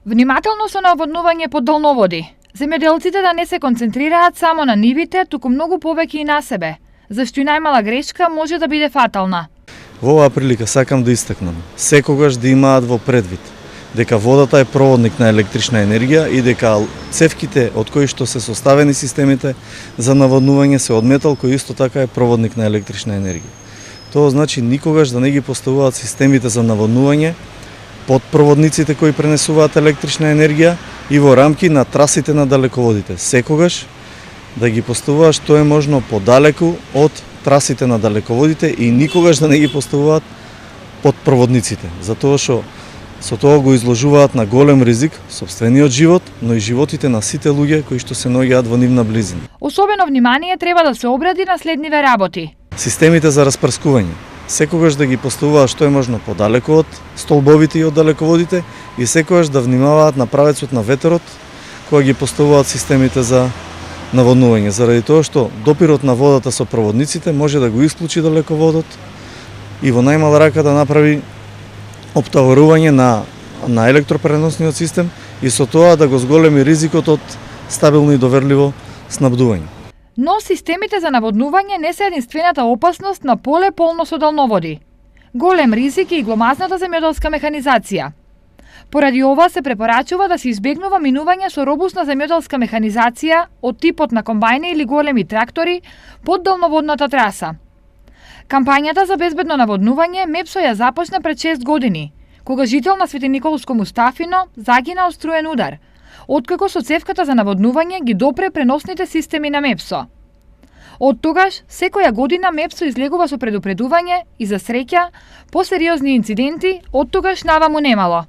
Внимателно со наводнување по долноводи. Земјоделците да не се концентрираат само на нивите, туку многу повеќе и на себе, зашто и најмала грешка може да биде фатална. Во оваа прилика сакам да истакнам, секогаш да имаат во предвид дека водата е проводник на електрична енергија и дека цевките од кои што се составени системите за наводнување се од метал кој исто така е проводник на електрична енергија. Тоа значи никогаш да не ги поставуваат системите за наводнување под проводниците кои пренесуваат електрична енергија и во рамки на трасите на далеководите. Секогаш да ги поставуваат што е можно подалеку од трасите на далеководите и никогаш да не ги поставуваат под проводниците, затоа што со тоа го изложуваат на голем ризик сопствениот живот, но и животите на сите луѓе кои што се наоѓаат во нивна близина. Особено внимание треба да се обради на следниве работи. Системите за распрскување секогаш да ги поставуваат што е можно подалеку од столбовите и од далеководите и секогаш да внимаваат на правецот на ветерот кога ги поставуваат системите за наводнување, заради тоа што допирот на водата со проводниците може да го исклучи далеководот и во најмала рака да направи оптоварување на електропреносниот систем и со тоа да го зголеми ризикот од стабилно и доверливо снабдување. Но системите за наводнување не се единствената опасност на поле полно со долноводи. Голем ризик е и гломазната земјоделска механизација. Поради ова се препорачува да се избегнува минување со робусна земјоделска механизација од типот на комбајни или големи трактори под долноводната траса. Кампањата за безбедно наводнување МЕПСО ја започна пред 6 години, кога жител на Свети Николско Мустафино загина од струен удар, откако со цевката за наводнување ги допре преносните системи на МЕПСО. Од тогаш, секоја година МЕПСО излегува со предупредување и за среќа, посериозни инциденти од тогаш наваму немало.